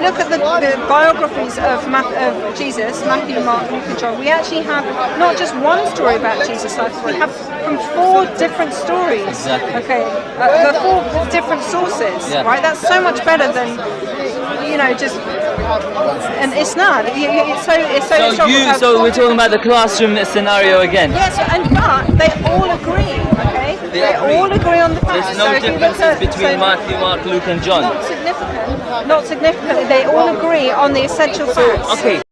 you look at the biographies of Jesus, Matthew, Mark, Luke, and John, we actually have not just one story about Jesus' life, we have from 4 different stories. Exactly. Okay, the 4 different sources, Yeah. right? That's so much better than, just an isnad. So we're talking about the classroom scenario again. Yes, but they all agree, okay? They all agree on the facts. There's no differences between Matthew, Mark, Luke, and John. Not significantly. They all agree on the essential facts. Okay.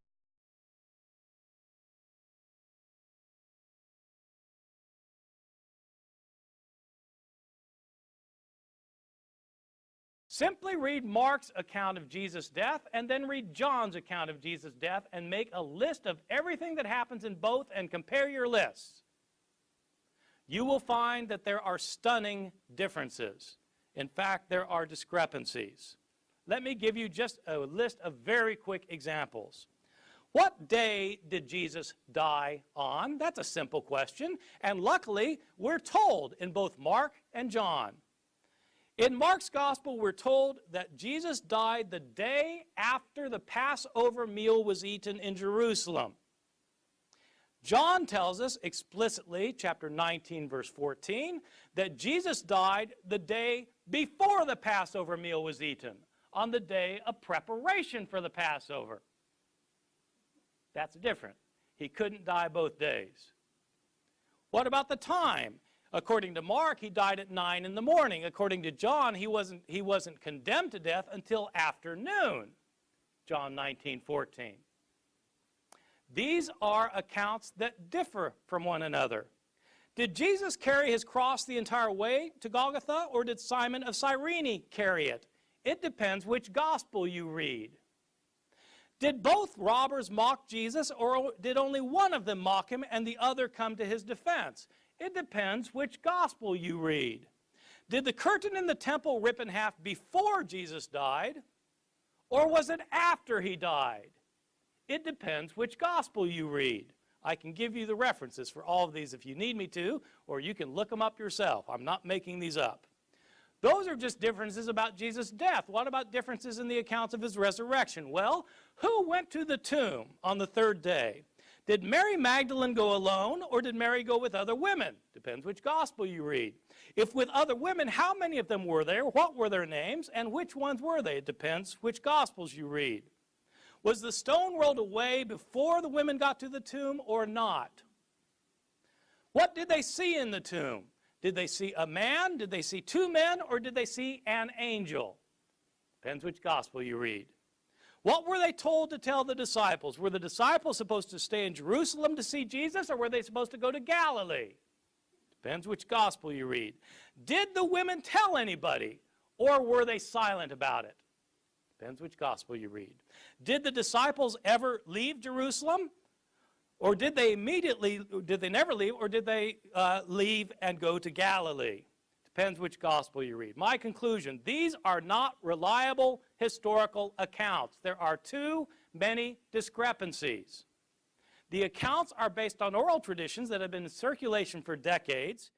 Simply read Mark's account of Jesus' death and then read John's account of Jesus' death and make a list of everything that happens in both and compare your lists. You will find that there are stunning differences. In fact, there are discrepancies. Let me give you just a list of very quick examples. What day did Jesus die on? That's a simple question, and luckily we're told in both Mark and John. In Mark's gospel, we're told that Jesus died the day after the Passover meal was eaten in Jerusalem. John tells us explicitly, chapter 19, verse 14, that Jesus died the day before the Passover meal was eaten, on the day of preparation for the Passover. That's different. He couldn't die both days. What about the time? According to Mark, he died at 9 in the morning. According to John, he wasn't condemned to death until afternoon. John 19:14. These are accounts that differ from one another. Did Jesus carry his cross the entire way to Golgotha, or did Simon of Cyrene carry it? It depends which gospel you read. Did both robbers mock Jesus, or did only one of them mock him and the other come to his defense? It depends which gospel you read. Did the curtain in the temple rip in half before Jesus died, or was it after he died? It depends which gospel you read. I can give you the references for all of these if you need me to, or you can look them up yourself. I'm not making these up. Those are just differences about Jesus' death. What about differences in the accounts of his resurrection? Well, who went to the tomb on the 3rd day? Did Mary Magdalene go alone, or did Mary go with other women? Depends which gospel you read. If with other women, how many of them were there? What were their names? And which ones were they? It depends which gospels you read. Was the stone rolled away before the women got to the tomb or not? What did they see in the tomb? Did they see a man? Did they see 2 men? Or did they see an angel? Depends which gospel you read. What were they told to tell the disciples? Were the disciples supposed to stay in Jerusalem to see Jesus, or were they supposed to go to Galilee? Depends which gospel you read. Did the women tell anybody, or were they silent about it? Depends which gospel you read. Did the disciples ever leave Jerusalem? Or did they never leave, or did they leave and go to Galilee? Depends which gospel you read. My conclusion, these are not reliable historical accounts. There are too many discrepancies. The accounts are based on oral traditions that have been in circulation for decades,